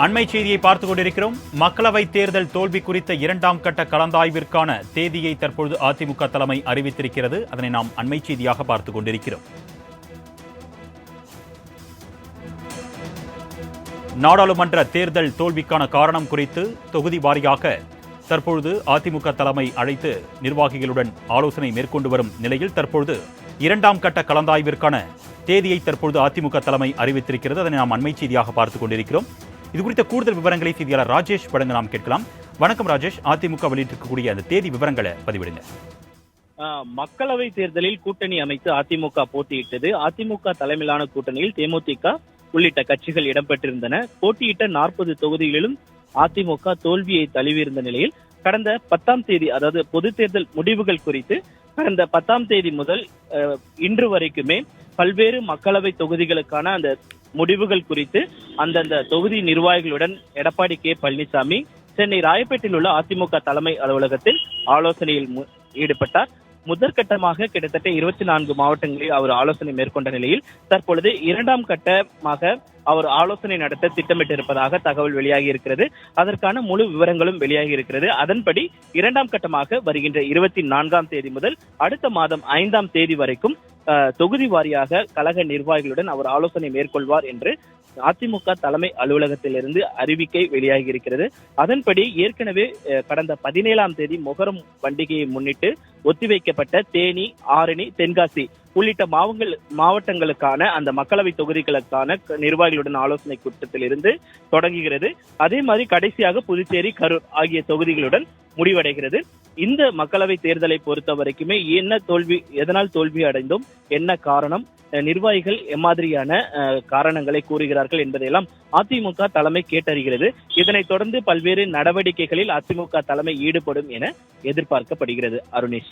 அண்மை செய்தியை பார்த்துக் கொண்டிருக்கிறோம். மக்களவைத் தேர்தல் தோல்வி குறித்த இரண்டாம் கட்ட கலந்தாய்விற்கான தேதியை தற்பொழுது அதிமுக தலைமை அறிவித்திருக்கிறது. அதனை நாம் அண்மை செய்தியாக பார்த்துக் கொண்டிருக்கிறோம். நாடாளுமன்ற தேர்தல் தோல்விக்கான காரணம் குறித்து தொகுதி வாரியாக தற்பொழுது அதிமுக தலைமை அழைத்து நிர்வாகிகளுடன் ஆலோசனை மேற்கொண்டு வரும் நிலையில் தற்பொழுது இரண்டாம் கட்ட கலந்தாய்விற்கான தேதியை தற்பொழுது அதிமுக தலைமை அறிவித்திருக்கிறது. அதனை நாம் அண்மை செய்தியாக பார்த்துக் கொண்டிருக்கிறோம். இது குறித்த கூடுதல் விவரங்களை செய்தியாளர் ராஜேஷ் வழங்க நாம் கேட்கலாம். வணக்கம் ராஜேஷ், அதிமுக வெளியிட்டிருக்கக்கூடிய அந்த தேதி விவரங்களை பதிவிடுங்க. மக்களவை தேர்தலில் கூட்டணி அமைத்து அதிமுக போட்டியிட்டது. அதிமுக தலைமையிலான கூட்டணியில் தேமுதிக உள்ளிட்ட கட்சிகள் இடம்பெற்றிருந்தன. போட்டியிட்ட 40 தொகுதிகளிலும் அதிமுக தோல்வியை தழுவியிருந்த நிலையில் கடந்த 10ஆம் தேதி, அதாவது பொது தேர்தல் முடிவுகள் குறித்து கடந்த 10ஆம் தேதி முதல் இன்று வரைக்குமே பல்வேறு மக்களவை தொகுதிகளுக்கான அந்த முடிவுகள் குறித்து அந்தந்த தொகுதி நிர்வாகிகளுடன் எடப்பாடி கே பழனிசாமி சென்னை ராயப்பேட்டையில் உள்ள அதிமுக தலைமை அலுவலகத்தில் ஆலோசனையில் ஈடுபட்டார். முதற்கட்டமாக கிட்டத்தட்ட 24 மாவட்டங்களில் அவர் ஆலோசனை மேற்கொண்ட நிலையில் தற்பொழுது இரண்டாம் கட்டமாக அவர் ஆலோசனை நடத்த திட்டமிட்டிருப்பதாக தகவல் வெளியாகி இருக்கிறது. அதற்கான முழு விவரங்களும் வெளியாகி இருக்கிறது. அதன்படி இரண்டாம் கட்டமாக வருகின்ற 24ஆம் தேதி முதல் அடுத்த மாதம் 5ஆம் தேதி வரைக்கும் தொகுதி வாரியாக கழக நிர்வாகிகளுடன் அவர் ஆலோசனை மேற்கொள்வார் என்று அதிமுக தலைமை அலுவலகத்திலிருந்து அறிவிக்கை வெளியாகி இருக்கிறது. அதன்படி ஏற்கனவே கடந்த 17ஆம் தேதி மொஹரம் பண்டிகையை முன்னிட்டு ஒத்திவைக்கப்பட்ட தேனி, ஆரணி, தென்காசி உள்ளிட்ட மாவட்டங்களுக்கான அந்த மக்களவை தொகுதிகளுக்கான நிர்வாகிகளுடன் ஆலோசனை கூட்டத்தில் இருந்து தொடங்குகிறது. அதே மாதிரி கடைசியாக புதுச்சேரி, கரூர் ஆகிய தொகுதிகளுடன் முடிவடைகிறது. இந்த மக்களவை தேர்தலை பொறுத்த வரைக்குமே எதனால் தோல்வி அடைந்தோம், என்ன காரணம், நிர்வாகிகள் எம்மாதிரியான காரணங்களை கூறுகிறார்கள் என்பதையெல்லாம் அதிமுக தலைமை கேட்டறிகிறது. இதனைத் தொடர்ந்து பல்வேறு நடவடிக்கைகளில் அதிமுக தலைமை ஈடுபடும் என எதிர்பார்க்கப்படுகிறது. அருணேஷ்.